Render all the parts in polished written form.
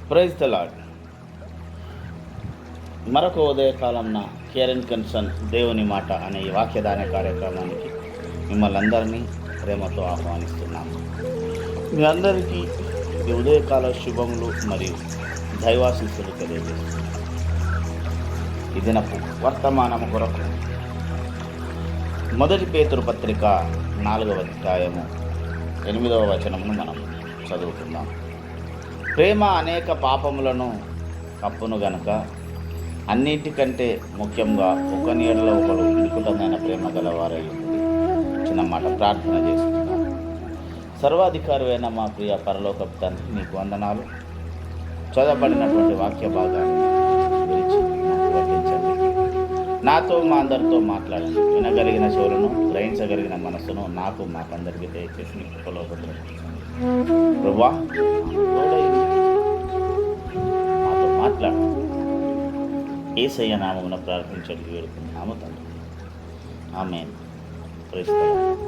Praise the lord. మరొక ఉదయకాలంన care and concern దేవుని మాట అనే ఈ వాక్యదాన కార్యక్రమానికి మిమ్మల్ని అందరినీ ప్రేమతో ఆహ్వానిస్తున్నాము. మీ అందరికీ ఈ ఉదయకాల శుభములు మరియు దైవాశీస్సులు తెలియజేస్తున్నాము. ఈ దినపు వర్తమానము కొరకు 1 పేతురు పత్రిక 4వ అధ్యాయము 8వ వచనమును మనం చదువుకుందాం. ప్రేమ అనేక పాపములను కప్పును గనుక అన్నిటికంటే ముఖ్యంగా ఒకని ఎడల ఒకడు నికుటమైన ప్రేమ గలవారై ఉంటుంది. చిన్న మాట ప్రార్థన చేస్తున్నాను. సర్వాధికారి మా ప్రియ పరలోకపు తండ్రి, నీకు వందనాలు. చదవబడినటువంటి వాక్య భాగాన్ని గురించి వర్ణించండి. నాతో మా అందరితో మాట్లాడండి. వినగలిగిన చెవులను, గ్రహించగలిగిన మనసును నాకు మాకందరికీ దయచేసి నీ కృపలో భద్రపరచండి. ప్రభువా, మాతో మాట్లాడు. యేసయ్య నామమున ప్రార్థించండి వేడుకుంటున్నాము తండ్రి, ఆమేన్. Praise the lord.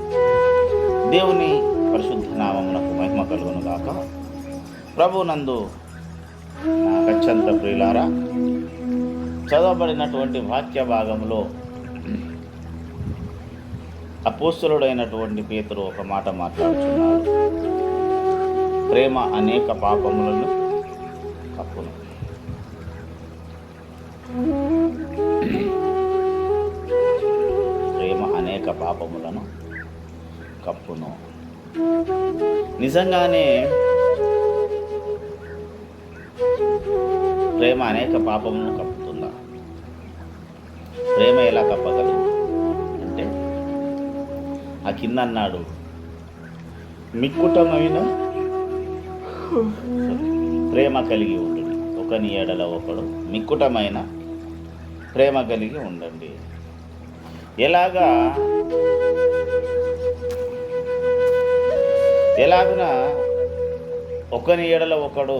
దేవుని పరిశుద్ధ నామమునకు మహిమ కలుగును గాక. ప్రభునందు నా అత్యంత ప్రియులారా, చదవబడినటువంటి వాక్య భాగంలో అపోస్తలుడైనటువంటి పేతురు ఒక మాట మాట్లాడుతున్నాడు. ప్రేమ అనేక పాపములను కప్పును. ప్రేమ అనేక పాపములను కప్పును. నిజంగానే ప్రేమ అనేక పాపములను కప్పుతుందా? ప్రేమ ఎలా కప్పగలదు అంటే, ఆ కింద అన్నాడు, మిక్కుటమైన ప్రేమ కలిగి ఉండండి. ఒకని ఎడల ఒకడు మిక్కుటమైన ప్రేమ కలిగి ఉండండి. ఎలాగున ఒకని ఎడల ఒకడు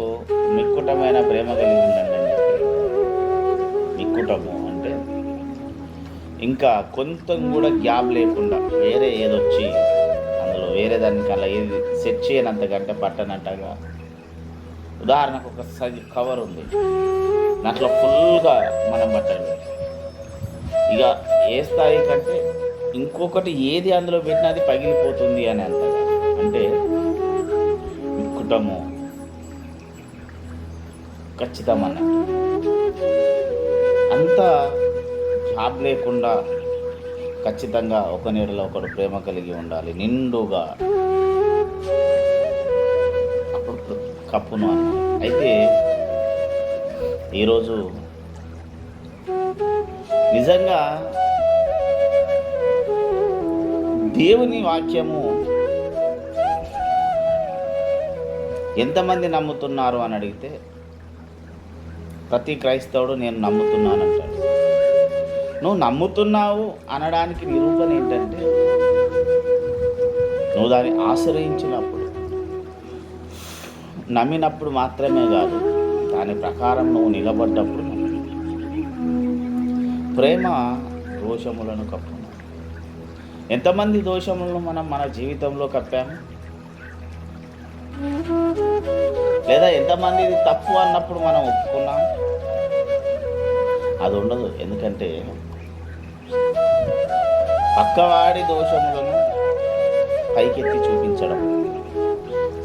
మిక్కుటమైన ప్రేమ కలిగి ఉండండి అని చెప్పి. మిక్కుటము అంటే ఇంకా కొంచెం కూడా గ్యాప్ లేకుండా వేరే ఏదొచ్చి అందులో వేరే దానికల్లా ఏది సెట్ చేయనంతకంటే పట్టనట్టుగా. ఉదాహరణకు ఒక కవర్ ఉంది, దాంట్లో ఫుల్గా మనం బట్టలు పెట్టాం. ఇక ఏ స్థాయి కంటే ఇంకొకటి ఏది అందులో పెట్టినా అది పగిలిపోతుంది అని అంతగా. అంటే మిక్కుటము ఖచ్చితం అన్నట్టు. అంత జాబ్ లేకుండా ఖచ్చితంగా ఒకని ఎడల ఒకడు ప్రేమ కలిగి ఉండాలి నిండుగా. అప్పుడు కప్పును అన్న. అయితే ఈరోజు నిజంగా దేవుని వాక్యము ఎంతమంది నమ్ముతున్నారు అని అడిగితే, ప్రతి క్రైస్తవుడు నేను నమ్ముతున్నాను అంటాడు. నువ్వు నమ్ముతున్నావు అనడానికి నిరూపణ ఏంటంటే, నువ్వు దాన్ని ఆశ్రయించినప్పుడు, నమ్మినప్పుడు మాత్రమే కాదు, దాని ప్రకారం నువ్వు నిలబడ్డప్పుడు. ప్రేమ దోషములను కప్పును. ఎంతమంది దోషములను మనం మన జీవితంలో కప్పాము? లేదా ఎంతమంది ఇది తప్పు అన్నప్పుడు మనం ఒప్పుకున్నాం? అది ఉండదు. ఎందుకంటే పక్కవాడి దోషములను పైకెత్తి చూపించడం,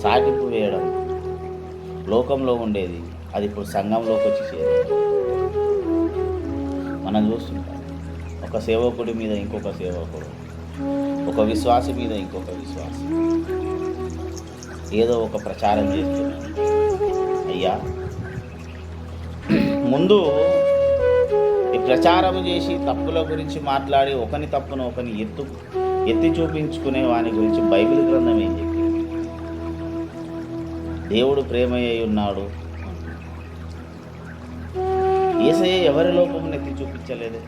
సాటింపు వేయడం లోకంలో ఉండేది, అది ఇప్పుడు సంఘంలోకి వచ్చి చేరింది. మనం చూస్తుంటాం, ఒక సేవకుడి మీద ఇంకొక సేవకుడు, ఒక విశ్వాసి మీద ఇంకొక విశ్వాసి ఏదో ఒక ప్రచారం చేస్తున్నాడు. అయ్యా, ముందు ఈ ప్రచారం చేసి తప్పుల గురించి మాట్లాడి ఒకని తప్పును ఒకని ఎత్తి చూపించుకునే వాని గురించి బైబిల్ గ్రంథం ఏం చెప్పి, దేవుడు ప్రేమయ్య ఉన్నాడు. యేసయ్య ఎవరి లోపమును ఎత్తి చూపించలేదు.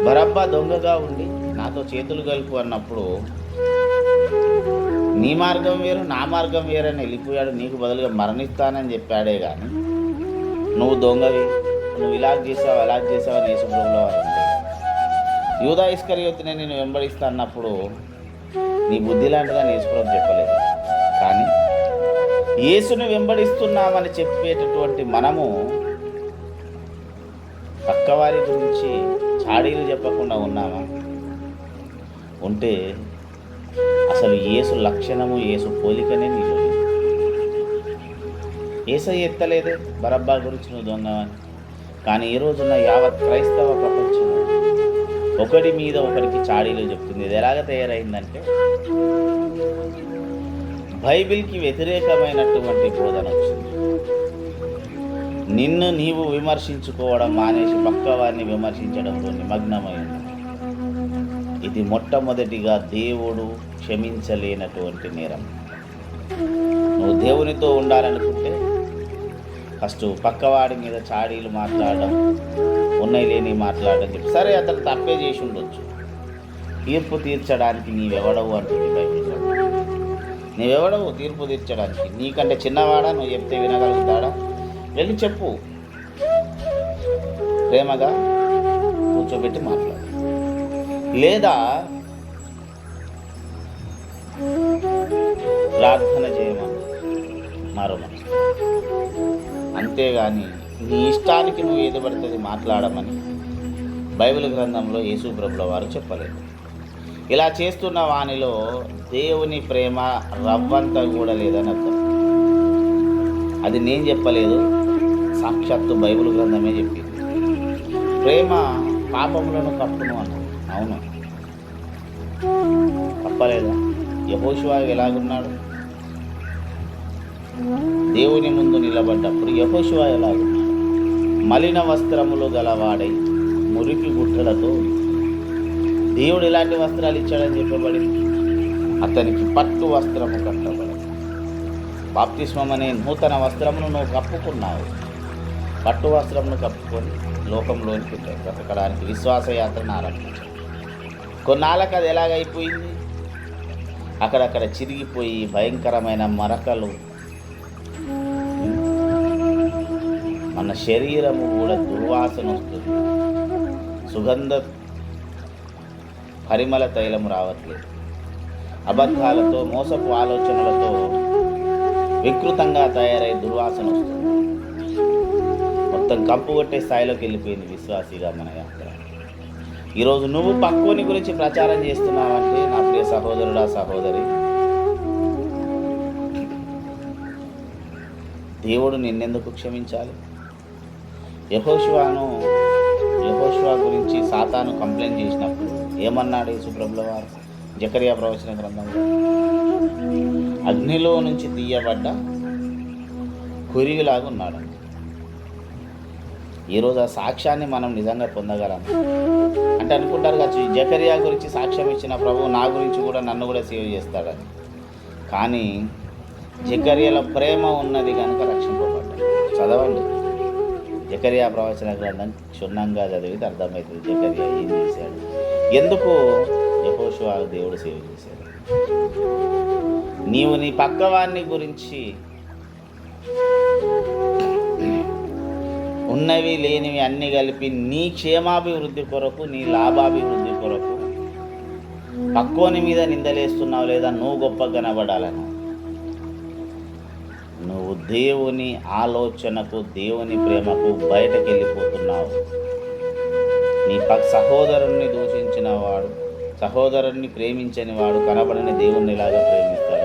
బరబ్బా దొంగగా ఉండి నాతో చేతులు కలుపు అన్నప్పుడు నీ మార్గం వేరు నా మార్గం వేరని వెళ్ళిపోయాడు. నీకు బదులుగా మరణిస్తానని చెప్పాడే కానీ నువ్వు దొంగవి, నువ్వు ఇలా చేసావు అలా చేసావు అని యేసుప్రభులో అంటే, యూదా ఇస్కరియోతునే నేను వెంబడిస్తా అన్నప్పుడు నీ బుద్ధి లాంటిదని యేసుప్రభు చెప్పలేదు. కానీ యేసును వెంబడిస్తున్నామని చెప్పేటటువంటి మనము పక్కవారి గురించి చాడీలు చెప్పకుండా ఉన్నామా? ఉంటే అసలు యేసు లక్షణము, యేసు పోలికనే నీలో లేదు. యేసయ్య ఎత్తలేదే బరబ్బా గురించి నువ్వు దొంగవని. కానీ ఈ రోజున్న యావత్ క్రైస్తవ ప్రపంచం ఒకటి మీద ఒకరికి చాడీలు చెప్తుంది. ఇది ఎలాగ తయారైందంటే బైబిల్కి వ్యతిరేకమైనటువంటి బోధన వచ్చింది. నిన్ను నీవు విమర్శించుకోవడం మానేసి పక్కవారిని విమర్శించడంలో నిమగ్నమై ఉంది. ఇది మొట్టమొదటిగా దేవుడు క్షమించలేనటువంటి నేరం. నువ్వు దేవునితో ఉండాలనుకుంటే ఫస్ట్ పక్కవాడి మీద చాడీలు మాట్లాడడం, ఉన్నాయి లేని మాట్లాడడం చెప్పి సరే అతను తప్పే చేసి ఉండొచ్చు. తీర్పు తీర్చడానికి నీవెవడవు అంటుంది బైబిల్. నీవెవడవు తీర్పు తీర్చడానికి? నీకంటే చిన్నవాడా? నువ్వు చెప్తే వినగలుగుతాడా? వెళ్ళి చెప్పు, ప్రేమగా కూర్చోబెట్టి మాట్లాడు. లేదా ప్రార్థన చేయమని మరో మనసు. అంతేగాని నీ ఇష్టానికి నువ్వు ఏది పడుతుంది మాట్లాడమని బైబిల్ గ్రంథంలో యేసు ప్రభుల వారు చెప్పలేదు. ఇలా చేస్తున్న వానిలో దేవుని ప్రేమ రవ్వంత కూడా లేదని అర్థం. అది నేను చెప్పలేదు, సాక్షాత్తు బైబిల్ గ్రంథమే చెప్పింది. ప్రేమ పాపములను కప్పును అన్నాడు. అవును, తప్పలేదా? యెహోషువ ఎలాగున్నాడు? దేవుని ముందు నిలబడ్డప్పుడు యెహోషువ ఎలాగున్నాడు? మలిన వస్త్రములు గలవాడై మురికి గుట్టలతో. దేవుడు ఎలాంటి వస్త్రాలు ఇచ్చాడని చెప్పబడింది? అతనికి పట్టు వస్త్రము కట్టబడింది. బాప్తిస్మం అనే నూతన వస్త్రమును నువ్వు కప్పుకున్నావు. పట్టు వస్త్రమును కప్పుకొని లోకంలోనికి బ్రతకడానికి విశ్వాసయాత్రను ఆరంభించాడు. కొన్నాళ్ళకి అది ఎలాగైపోయింది? అక్కడక్కడ చిరిగిపోయి భయంకరమైన మరకలు, మన శరీరము కూడా దుర్వాసన వస్తుంది. సుగంధ పరిమళ తైలం రావట్లేదు. అబద్ధాలతో, మోసపు ఆలోచనలతో వికృతంగా తయారై దుర్వాసన వస్తుంది. మొత్తం కంపు కొట్టే స్థాయిలోకి వెళ్ళిపోయింది విశ్వాసిగా మన యాత్ర. ఈరోజు నువ్వు పక్కోని గురించి ప్రచారం చేస్తున్నావంటే నా ప్రియ సహోదరుడా, సహోదరి, దేవుడు నిన్నెందుకు క్షమించాలి? యెహోషువ గురించి సాతాను కంప్లైంట్ చేసినప్పుడు ఏమన్నాడు యేసు ప్రభుల వారు? జకరియా ప్రవచన గ్రంథంలో అగ్నిలో నుంచి తీయబడ్డ కురిగిలాగా ఉన్నాడు. ఈరోజు ఆ సాక్ష్యాన్ని మనం నిజంగా పొందగలం అంటే అనుకుంటారు కదా, జకరియా గురించి సాక్ష్యం ఇచ్చిన ప్రభువు నా గురించి కూడా నన్ను కూడా సేవ్ చేస్తాడని. కానీ జకరియాలో ప్రేమ ఉన్నది కనుక రక్షింపబడ్డాడు. చదవండి జకరియా ప్రవచన గ్రంథం క్షుణ్ణంగా చదివితే అర్థమవుతుంది జకరియా ఏం చేశాడు, ఎందుకు యెహోషువ దేవుడు సేవ చేశాడు. నీవు నీ పక్కవారిని గురించి ఉన్నవి లేనివి అన్నీ కలిపి నీ క్షేమాభివృద్ధి కొరకు, నీ లాభాభివృద్ధి కొరకు పక్కోని మీద నిందలేస్తున్నావు, లేదా నువ్వు గొప్ప కనబడాలని. నువ్వు దేవుని ఆలోచనకు, దేవుని ప్రేమకు బయటకు వెళ్ళిపోతున్నావు. నీ సహోదరుణ్ణి దూషించిన వాడు, సహోదరుణ్ణి ప్రేమించని వాడు కనబడని దేవుణ్ణి ఇలాగా ప్రేమిస్తాడు.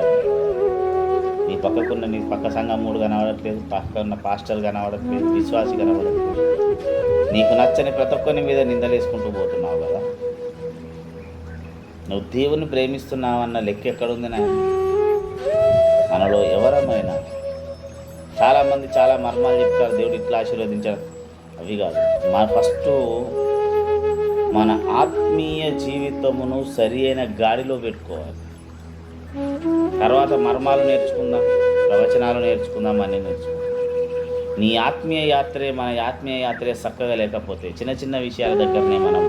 నీ పక్క సంఘముడు కనబడట్లేదు, పక్కన పాస్టర్ కనబడట్లేదు, విశ్వాసి కనబడట్లేదు. నీకు నచ్చని ప్రతి ఒక్కరి మీద నిందలేసుకుంటూ పోతున్నావు కదా. నువ్వు దేవుని ప్రేమిస్తున్నావన్న లెక్క ఎక్కడుంది నాయన? మనలో ఎవరమైనా చాలామంది చాలా మర్మాలు చెప్తారు, దేవుడు ఇట్లా ఆశీర్వదించాడు. అవి కాదు, ఫస్ట్ మన ఆత్మీయ జీవితమును సరి అయిన గాడిలో పెట్టుకోవాలి. తర్వాత మర్మాలు నేర్చుకుందాం, ప్రవచనాలు నేర్చుకుందాం, అన్నీ నేర్చుకుందాం. నీ ఆత్మీయ యాత్రే, మన ఆత్మీయ యాత్రే చక్కగా లేకపోతే, చిన్న చిన్న విషయాల దగ్గరనే మనం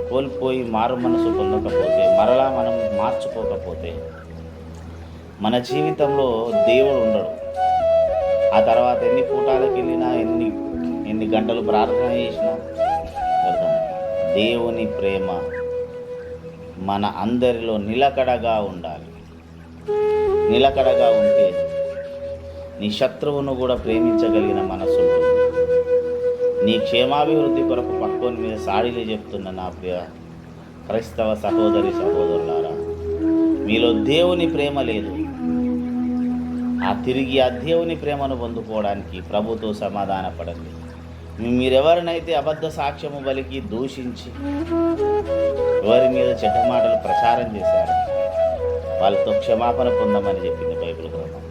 కోల్పోయి మారు మనసు పొందకపోతే, మరలా మనం మార్చుకోకపోతే మన జీవితంలో దేవుడు ఉండడు. ఆ తర్వాత ఎన్ని కూటాలకు వెళ్ళినా, ఎన్ని గంటలు ప్రార్థన చేసినా దేవుని ప్రేమ మన అందరిలో నిలకడగా ఉండాలి. నిలకడగా ఉంటే నీ శత్రువును కూడా ప్రేమించగలిగిన మనసు ఉంటుంది. నీ క్షేమాభివృద్ధి కొరకు పక్కోని మీద సాడీలు చెప్తున్న నా ప్రియ క్రైస్తవ సహోదరి సహోదరులారా, మీలో దేవుని ప్రేమ లేదు. తిరిగి ఆ దేవుని ప్రేమను పొందుకోవడానికి ప్రభుతో సమాధాన పడండి. మీరెవరినైతే అబద్ధ సాక్ష్యము బలికి దూషించి ఎవరి మీద చెడ్డ మాటలు ప్రచారం చేశారు, వాళ్ళతో క్షమాపణ పొందమని చెప్పింది బైబిల్ గ్రంథం.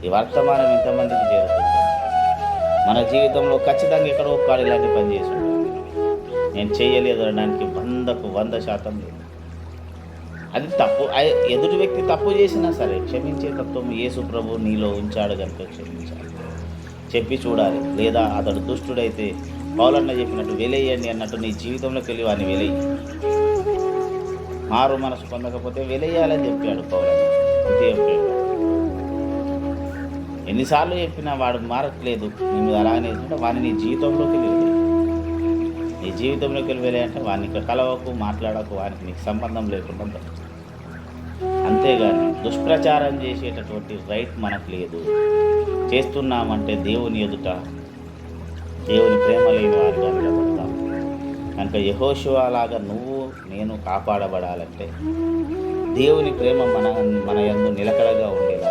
ఈ వర్తమానం ఎంతమందికి చేరుతుంది? మన జీవితంలో ఖచ్చితంగా ఎక్కడో ఒక్కడు ఇలాంటి పని చేసి ఉంటాడు. నేను చేయలేదు అనడానికి 100% లేదు. అది తప్పు. ఎదుటి వ్యక్తి తప్పు చేసినా సరే క్షమించే తత్వం యేసు ప్రభు నీలో ఉంచాడు కనుక క్షమించాలి, చెప్పి చూడాలి. లేదా అతడు దుష్టుడైతే పౌలన్న చెప్పినట్టు వెలేయండి అన్నట్టు నీ జీవితంలోకి వెళ్ళి వాడిని వెలేయి. మారు మనసు పొందకపోతే వెలేయాలని చెప్పాడు పౌలన్న, అంతే చెప్పాడు. ఎన్నిసార్లు చెప్పినా వాడు మారట్లేదు, నీ మీద అలాగనే వేసుకుంటే వాడిని నీ జీవితంలోకి వెళ్ళి నీ జీవితంలోకి వెళ్ళి అంటే వాడిని ఇక్కడ కలవకు, మాట్లాడకు, వానికి నీకు సంబంధం లేకుండా ఉంటుంది. అంతేగాని దుష్ప్రచారం చేసేటటువంటి రైట్ మనకు లేదు. చేస్తున్నామంటే దేవుని ఎదుట దేవుని ప్రేమ లేని వారిగా నిలబడతాం. కనుక యెహోషువ లాగా నువ్వు నేను కాపాడబడాలంటే దేవుని ప్రేమ మన యందు నిలకడగా ఉండేలా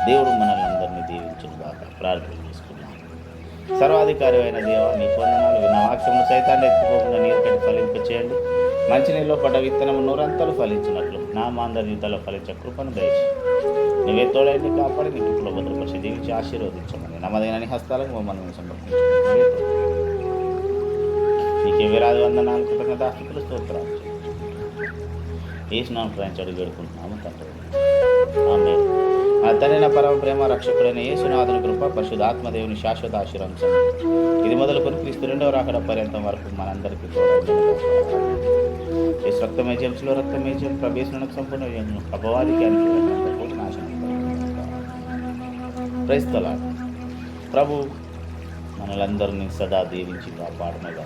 దేవుడు మనల్ని అందరినీ దీవించుగాక. ప్రార్థన చేసుకున్నాం. సర్వాధికారి అయిన దేవా, నీ వందనాలు. విన్న వాక్యము సైతాన్ని ఎత్తుకోకుండా నీరు కట్టి ఫలింపచేయండి. మంచినీళ్ళలో పడ్డ విత్తనము 100 అంతలు ఫలించినట్లు నా మాందరి జీవితాల్లో ఫలించే కృపను దయచేసి నువ్వే తోడైతే కాపాడి నీ కృపలో భద్రపరిచి దీవించి ఆశీర్వదించమని నమ్మదైన నీ హస్తాలకు మమ్మల్ని సమర్పించుకుంటాం. నీకే వేలాది వందనాలు, కృతజ్ఞతాస్తుతులు, స్తోత్రాలు యేసునామమున ప్రార్థించి అడిగి వేడుకుంటున్నాము తండ్రి. ఆమేన్. మన తండ్రి పరమ ప్రేమ రక్షకుడైన యేసునాథుని కృప, పరిశుద్ధాత్మదేవుని శాశ్వత ఆశీర్వాదం ఇది మొదలుకొని క్రీస్తు 2వ రాకడ పర్యంతం వరకు మనందరికీ రక్తమే జంసులో రక్తమే జం ప్రవేశనకు సంపూర్ణ అపవాదికి అనుకూల నాశనం. క్రైస్తల ప్రభు మనలందరినీ సదా దీవించి కాపాడనగా.